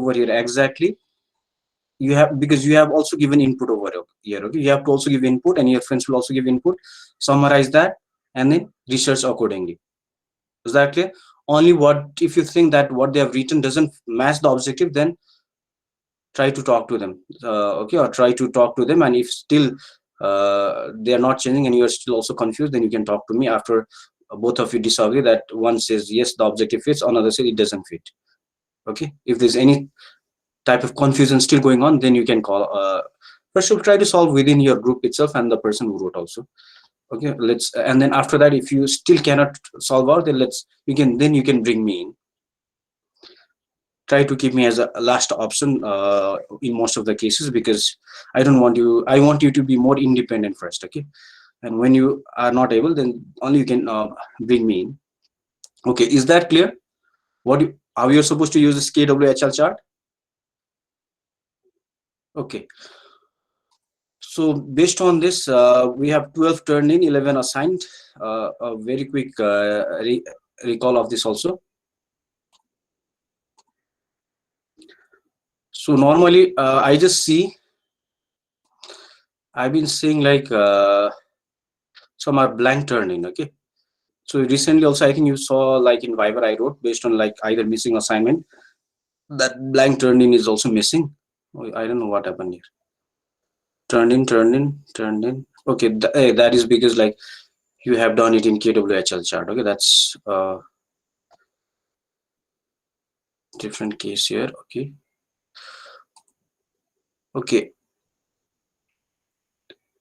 over here exactly you have, because you have also given input over here. Okay, you have to also give input, and your friends will also give input. Summarize that and then research accordingly. Is that clear? Only what if you think that what they have written doesn't match the objective, then try to talk to them. Okay, or try to talk to them, and if still they are not changing and you are still also confused, then you can talk to me after both of you disagree, that one says yes the objective fits, another says it doesn't fit. Okay, if there's any type of confusion still going on, then you can call first you'll try to solve within your group itself and the person who wrote also. Okay, let's, and then after that if you still cannot solve out, then you can bring me in. Try to keep me as a last option in most of the cases, because I want you to be more independent first. Okay, and when you are not able, then only you can bring me in. Okay, is that clear? How you're supposed to use this KWHL chart? Okay, so based on this, we have 12 turned in, 11 assigned. A very quick recall of this also. So normally I just see, I've been seeing like some are blank turned in. Okay, so recently also I think you saw like in Viber I wrote based on like either missing assignment, that blank turned in is also missing. I don't know what happened here. Turned in. Okay, that is because like you have done it in KWHL chart. Okay, that's different case here. Okay,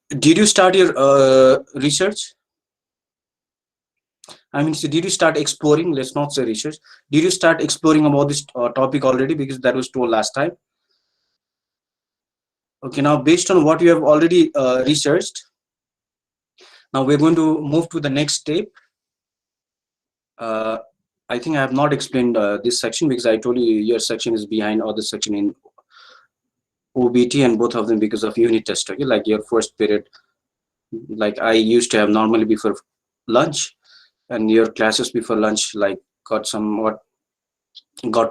did you start your research? I mean, so did you start exploring? Let's not say research. Did you start exploring about this topic already? Because that was told last time. Okay, now based on what you have already researched, now we're going to move to the next step. I think I have not explained this section, because I told you your section is behind other section in OBT, and both of them because of unit test. Okay, like your first period, like I used to have normally before lunch, and your classes before lunch like got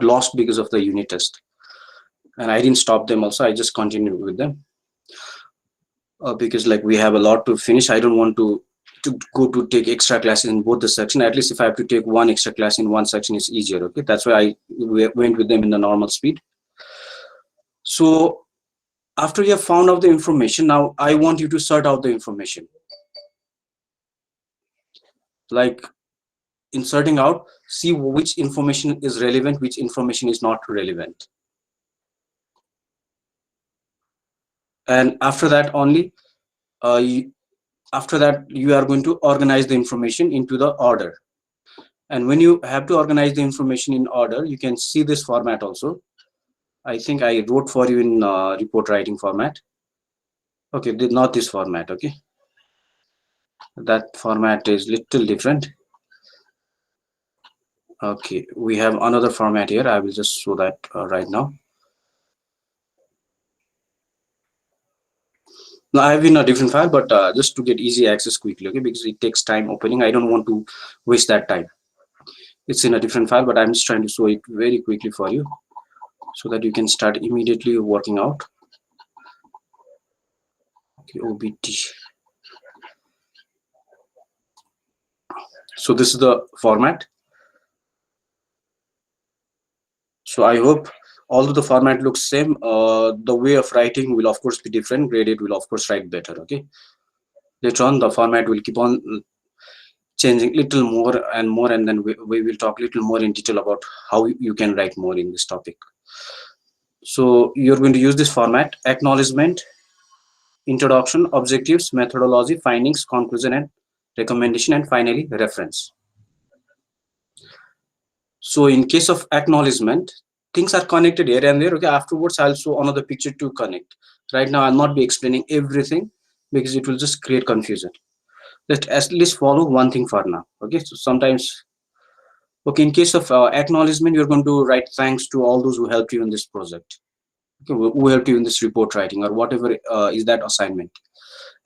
lost because of the unit test, and I didn't stop them also, I just continued with them because like we have a lot to finish. I don't want to go to take extra classes in both the section. At least if I have to take one extra class in one section, it's easier. Okay, that's why I went with them in the normal speed. So after you have found out the information, now I want you to sort out the information. Like in sorting out, see which information is relevant, which information is not relevant. And after that only, after that you are going to organize the information into the order. And when you have to organize the information in order, you can see this format also. I think I wrote for you in report writing format. Okay, not this format. Okay, that format is little different. Okay, we have another format here. I will just show that right now. Now I have in a different file, but just to get easy access quickly. Okay, because it takes time opening. I don't want to waste that time. It's in a different file, but I'm just trying to show it very quickly for you so that you can start immediately working out. Okay, OBT. So this is the format. So I hope, although the format looks same, the way of writing will of course be different. Graded will of course write better. Okay, later on the format will keep on changing little more and more, and then we will talk little more in detail about how you can write more in this topic. So you're going to use this format: acknowledgement, introduction, objectives, methodology, findings, conclusion and recommendation, and finally reference. So in case of acknowledgement, things are connected here and there. Okay, afterwards I'll show another picture to connect. Right now I'll not be explaining everything because it will just create confusion. Let's at least follow one thing for now. Okay, so sometimes, okay, in case of acknowledgement, you're going to write thanks to all those who helped you in this project, okay, who helped you in this report writing or whatever is that assignment.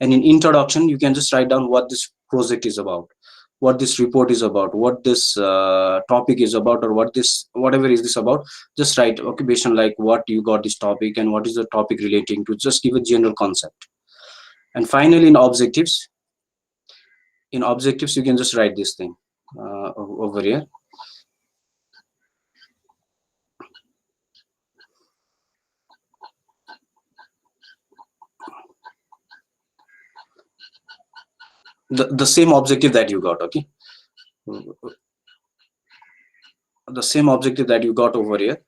And in introduction, you can just write down what this project is about. what this report is about, what this topic is about, or what this whatever is this about. Just write, okay, based on like what you got this topic and what is the topic relating to, just give a general concept. And finally, in objectives you can just write this thing over here. The same objective that you got, okay, the same objective that you got over here.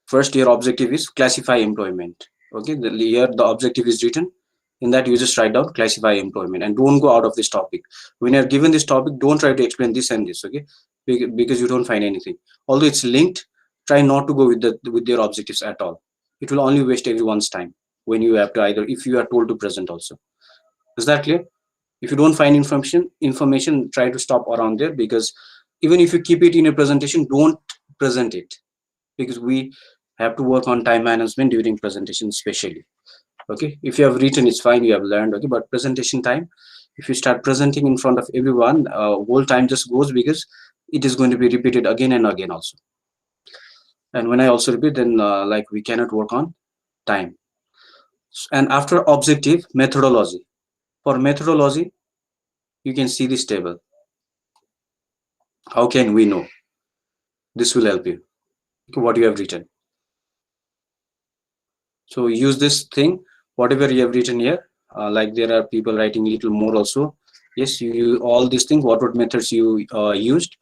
First, your objective is classify employment. Okay, here the objective is written. In that, you just write down classify employment and don't go out of this topic. When you're given this topic, don't try to explain this and this. Okay, because you don't find anything. Although it's linked, try not to go with their objectives at all. It will only waste everyone's time when you have to either if you are told to present also. Is that clear? If you don't find information, try to stop around there, because even if you keep it in a presentation, don't present it, because we have to work on time management during presentation especially. Okay, if you have written, it's fine, you have learned. Okay, but presentation time, if you start presenting in front of everyone, whole time just goes, because it is going to be repeated again and again also. And when I also repeat, then like we cannot work on time. And after objective, methodology. For methodology, you can see this table. How can we know? This will help you, what you have written. So use this thing, whatever you have written here. Like there are people writing little more also. Yes, you all these things, what methods you used,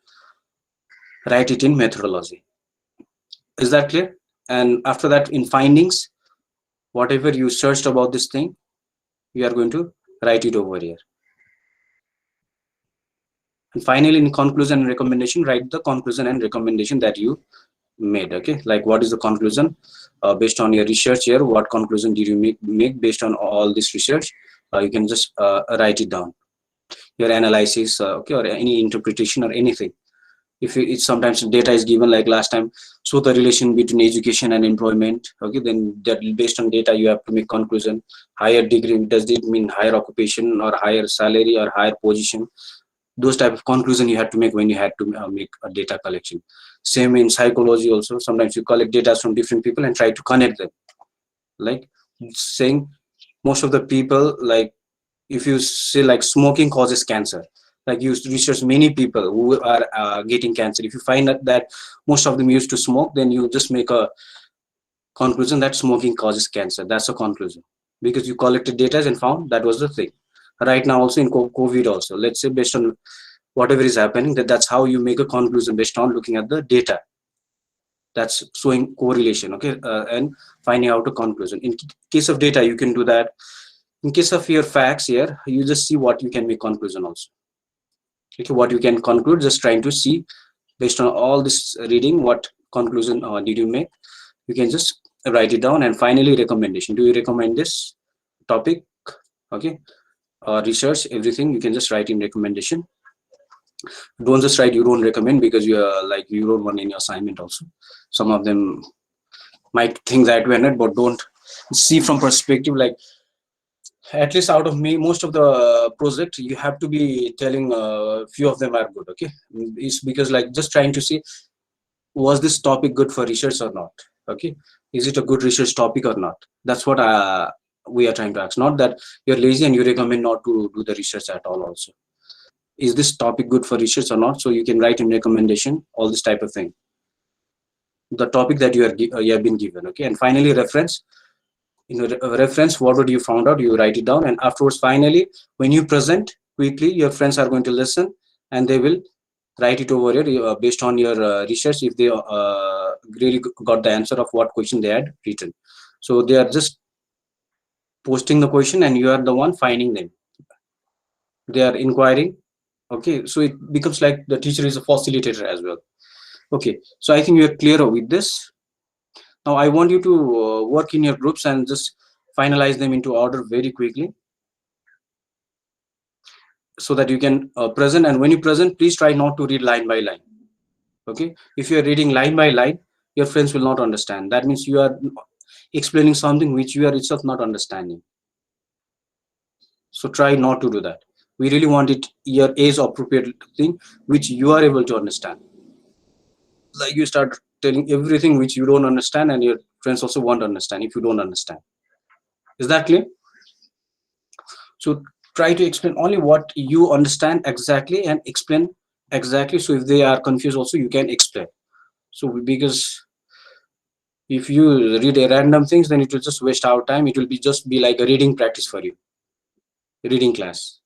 write it in methodology. Is that clear? And after that, in findings, whatever you searched about this thing, you are going to write it over here. And finally, in conclusion and recommendation, write the conclusion and recommendation that you made. Okay, like what is the conclusion based on your research here? What conclusion did you make based on all this research? You can just write it down. Your analysis, okay, or any interpretation or anything. If it's sometimes data is given like last time, so the relation between education and employment. Okay, then that based on data you have to make conclusion. Higher degree, does it mean higher occupation or higher salary or higher position? Those type of conclusion you had to make when you had to make a data collection. Same in psychology also, sometimes you collect data from different people and try to connect them, like saying most of the people, like if you say like smoking causes cancer, like you research many people who are getting cancer, if you find that most of them used to smoke, then you just make a conclusion that smoking causes cancer. That's a conclusion, because you collected data and found that was the thing. Right now also in COVID also, let's say based on whatever is happening, that's how you make a conclusion based on looking at the data, that's showing correlation. Okay, and finding out a conclusion. In case of data you can do that. In case of your facts here, you just see what you can make conclusion also. Okay, what you can conclude, just trying to see based on all this reading what conclusion did you make. You can just write it down. And finally, recommendation. Do you recommend this topic? Okay, research, everything you can just write in recommendation. Don't just write you don't recommend, because you are like you wrote one in your assignment also. Some of them might think that way, not, but don't see from perspective, like at least out of me most of the project you have to be telling few of them are good. Okay, it's because like just trying to see, was this topic good for research or not? Okay, is it a good research topic or not? That's what we are trying to ask, not that you're lazy and you recommend not to do the research at all also. Is this topic good for research or not? So you can write in recommendation all this type of thing, the topic that you have been given. Okay, and finally reference. In a reference, what would you found out, you write it down. And afterwards, finally, when you present quickly, your friends are going to listen and they will write it over here based on your research, if they really got the answer of what question they had written. So they are just posting the question and you are the one finding them, they are inquiring. Okay, so it becomes like the teacher is a facilitator as well. Okay, so I think we are clear with this. Now I want you to work in your groups and just finalize them into order very quickly, so that you can present. And when you present, please try not to read line by line. Okay, if you are reading line by line, your friends will not understand. That means you are explaining something which you are itself not understanding. So try not to do that. We really want it your age appropriate thing which you are able to understand. Like you start telling everything which you don't understand, and your friends also won't understand if you don't understand. Is that clear? So try to explain only what you understand exactly and explain exactly. So if they are confused, also you can explain. So because if you read a random things, then it will just waste our time. It will be just be like a reading practice for you, reading class.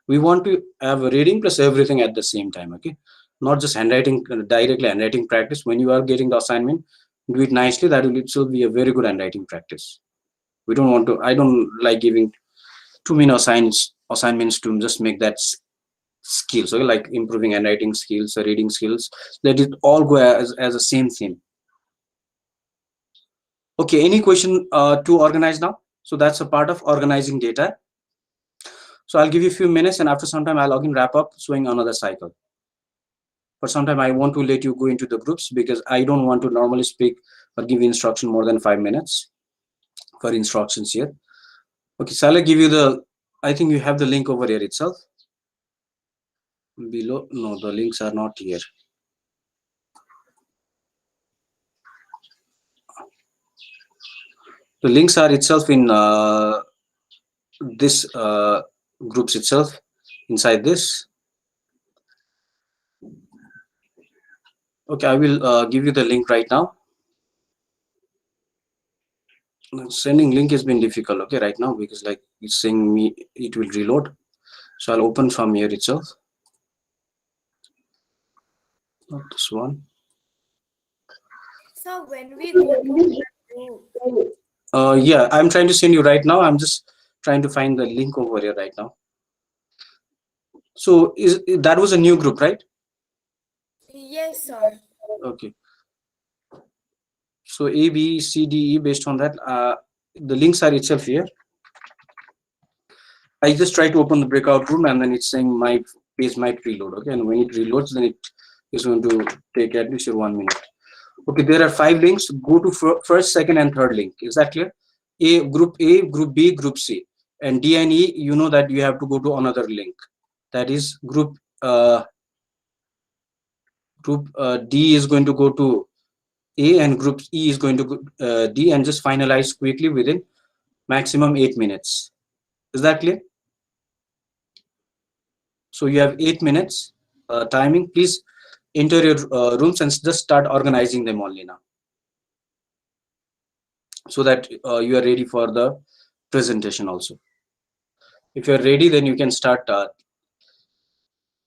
We want to have a reading plus everything at the same time. Okay, not just handwriting directly handwriting practice. When you are getting the assignment, do it nicely. That will itself be a very good handwriting practice. We don't want to. I don't like giving too many assignments to just make that skills. Okay, like improving handwriting skills, reading skills. Let it all go as a same theme. Okay, any question to organize now? So that's a part of organizing data. So I'll give you a few minutes, and after some time I'll again wrap up showing another cycle. For some time I want to let you go into the groups because I don't want to normally speak or give instruction more than 5 minutes for instructions here. Okay, so I'll give you the, I think you have the link over here itself. Below, no, the links are not here. The links are itself in this groups itself inside this. Okay, I will give you the link right now. Sending link has been difficult, okay, right now, because like it's saying me it will reload. So I'll open from here itself, not this one. So when we go to group, Yeah, I'm trying to send you right now. I'm just trying to find the link over here right now. So is that was a new group, right? yes, sir. Okay, so A, B, C, D, E, based on that, the links are itself here. I just try to open the breakout room, and then it's saying my page might reload. Okay, and when it reloads, then it is going to take at least 1 minute. Okay, there are 5 links. Go to first, second, and third link. Is that clear? A, Group B, Group C, and D and E. You know that you have to go to another link. That is Group D is going to go to A, and Group E is going to go D, and just finalize quickly within maximum 8 minutes. Is that clear? So you have 8 minutes timing. Please enter your rooms and just start organizing them only now, so that you are ready for the presentation also. If you are ready, then you can start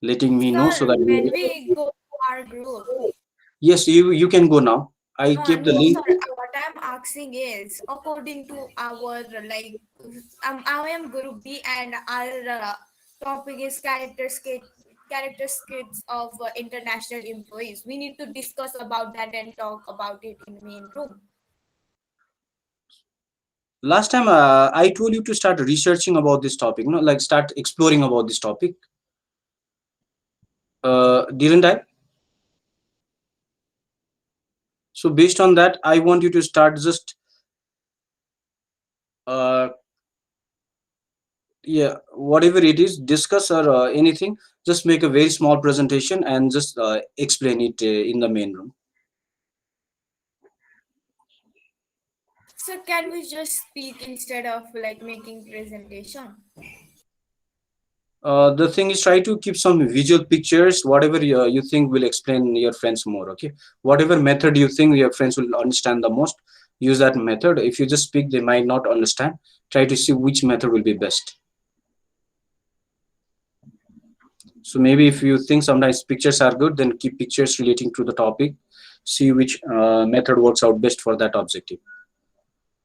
letting me know so Sir, that when we go to our group, yes, you can go now. I kept the no, link. sir. What I'm asking is, according to our like, I am Group B, and our topic is characteristics of international employees. We need to discuss about that and talk about it in main room. Last time I told you to start researching about this topic, no, like start exploring about this topic. Didn't I? So based on that, I want you to start just uh, yeah, whatever it is, discuss or anything. Just make a very small presentation and just explain it in the main room. So can we just speak instead of like making presentation? The thing is, try to keep some visual pictures, whatever you think will explain your friends more. Okay, whatever method you think your friends will understand the most, use that method. If you just speak, they might not understand. Try to see which method will be best. So maybe if you think sometimes pictures are good, then keep pictures relating to the topic. See which method works out best for that objective.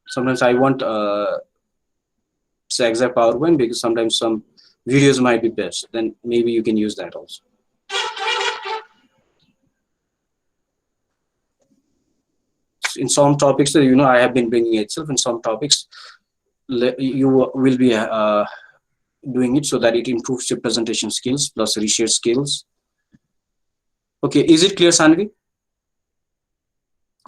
Sometimes I want say exact PowerPoint because sometimes some videos might be best. Then maybe you can use that also. In some topics, I have been bringing itself. In some topics, you will be doing it so that it improves your presentation skills plus research skills. Okay, is it clear, Sanvi?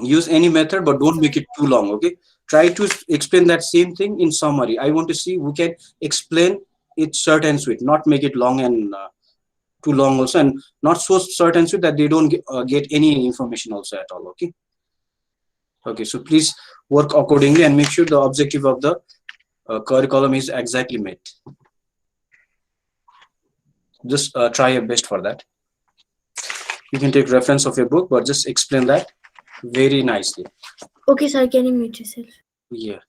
Use any method, but Yes, don't make sir. it too long. Okay, try to explain that same thing in summary. I want to see who can explain it short and sweet, not make it long and too long also, and not so short and sweet that they don't get any information also at all. Okay. Okay, so please work accordingly and make sure the objective of the curriculum is exactly met. Just try your best for that. You can take reference of your book, but just explain that very nicely. Okay, sir, can you mute yourself? Yeah.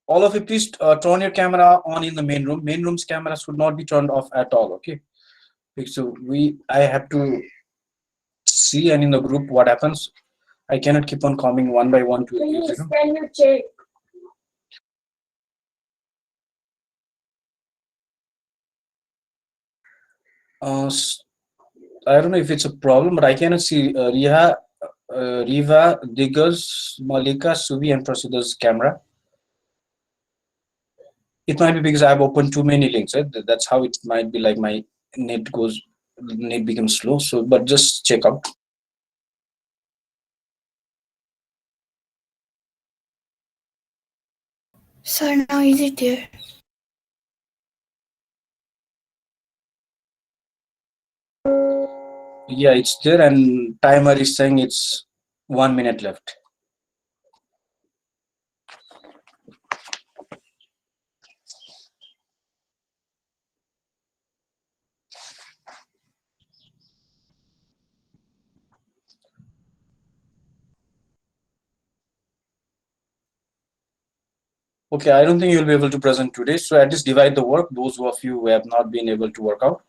All of you, please turn your camera on in the main room. Main room's camera should not be turned off at all. Okay. So I have to see and in the group what happens. I cannot keep on coming one by one to you. Please, can you check? I don't know if it's a problem, but I cannot see Riha, Riva, Diggers, Malika, Suvi, and Prasida's camera. It might be because I've opened too many links. Right? That's how it might be. Like my net goes, net becomes slow. So, but just check out. Sir, now is it there? Yeah, it's there, and timer is saying it's 1 minute left. Okay, I don't think you'll be able to present today. So at least divide the work. Those of you who have not been able to work out,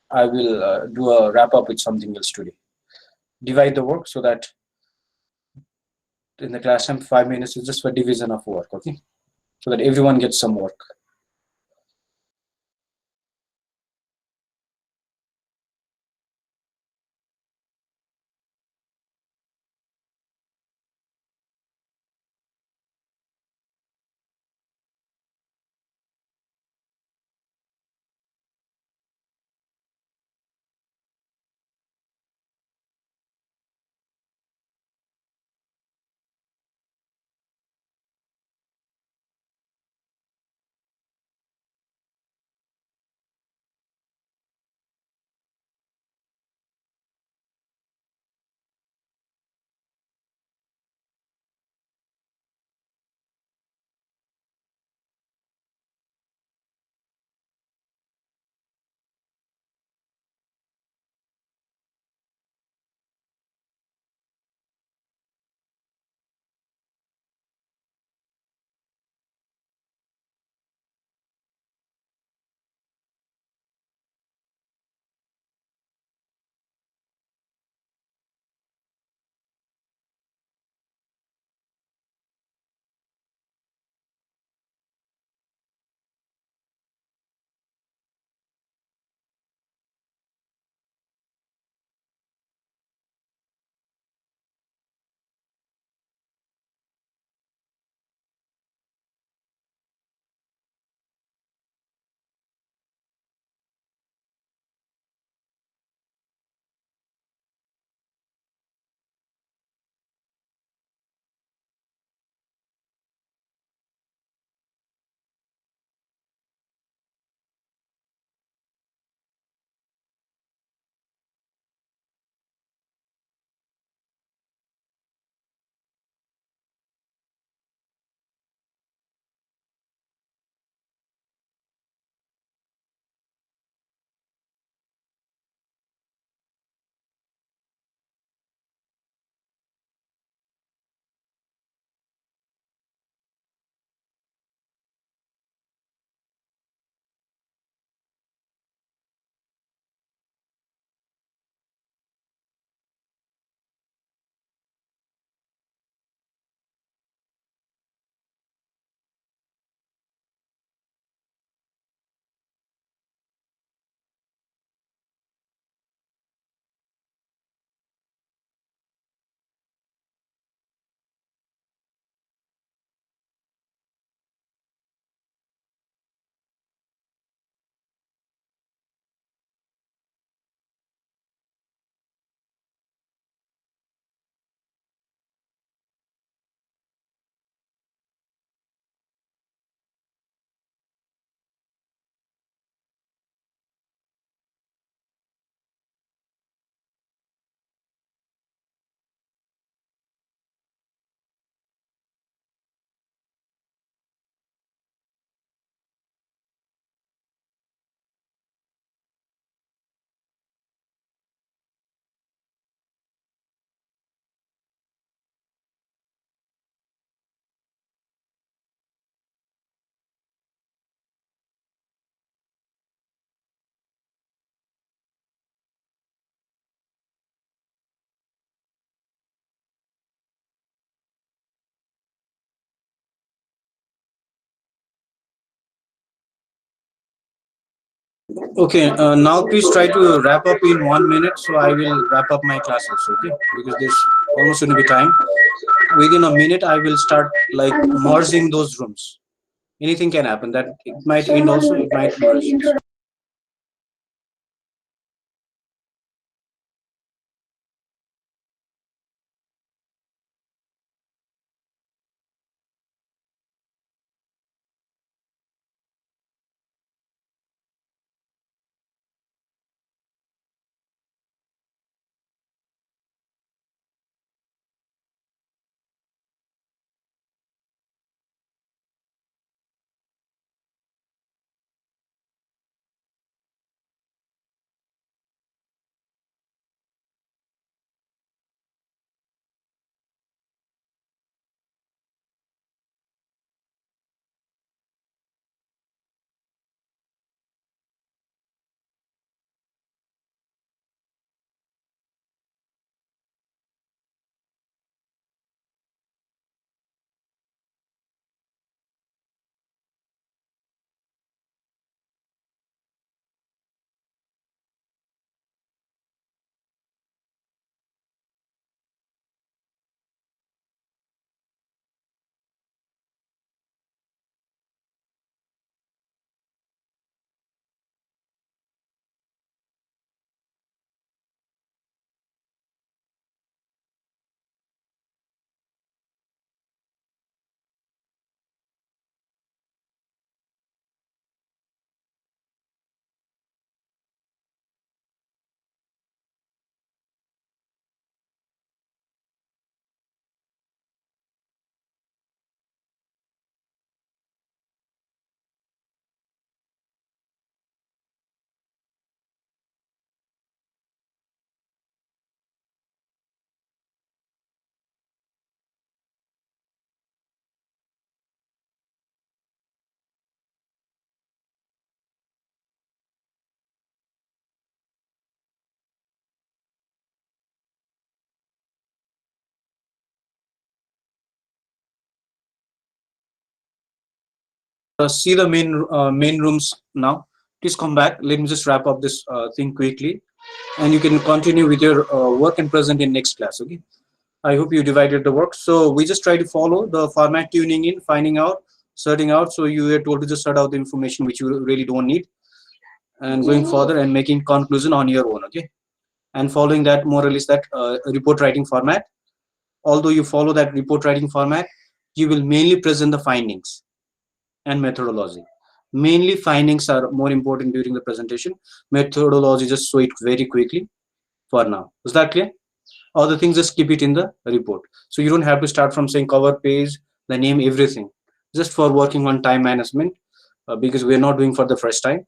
I will do a wrap up with something else today. Divide the work so that in the class time, 5 minutes is just for division of work. Okay, so that everyone gets some work. Okay, now please try to wrap up in 1 minute. So I will wrap up my class also, okay? Because there's almost going to be time. Within a minute, I will start like merging those rooms. Anything can happen. That it might end also, it might merge. See the main rooms now. Please come back. Let me just wrap up this thing quickly, and you can continue with your work and present in next class. Okay. I hope you divided the work. So we just try to follow the format, tuning in, finding out, sorting out. So you are told to just sort out the information which you really don't need, and going further and making conclusion on your own. Okay. And following that more or less that report writing format. Although you follow that report writing format, you will mainly present the findings and methodology. Mainly findings are more important during the presentation. Methodology just show it very quickly for now. Is that clear? Other things just keep it in the report. So you don't have to start from saying cover page, the name, everything. Just for working on time management, because we're not doing for the first time.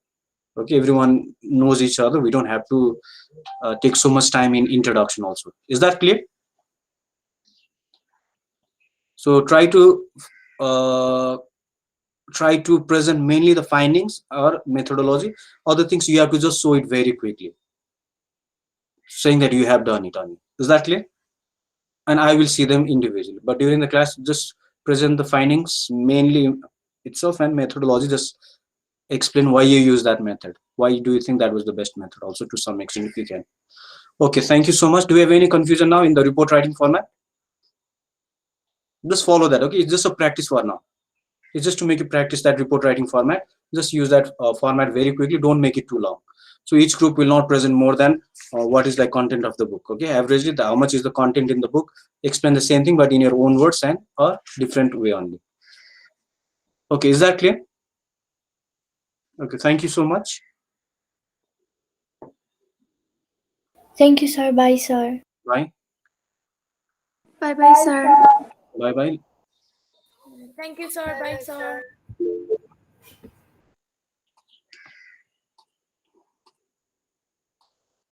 Okay, everyone knows each other. We don't have to take so much time in introduction also. Is that clear? So uh, try to present mainly the findings or methodology. Other things you have to just show it very quickly, saying that you have done it on it. Is that clear? And I will see them individually. But during the class, just present the findings mainly itself and methodology. Just explain why you use that method. Why do you think that was the best method? Also, to some extent, if you can. Okay, thank you so much. Do you have any confusion now in the report writing format? Just follow that. Okay, it's just a practice for now. It's just to make you practice that report writing format. Just use that format very quickly. Don't make it too long. So each group will not present more than what is the content of the book. Okay, averagely, how much is the content in the book? Explain the same thing, but in your own words and a different way only. Okay, is that clear? Okay, thank you so much. Thank you, sir. Bye, sir. Bye. Bye bye, sir. Bye bye. Thank you, sir. Bye, sir.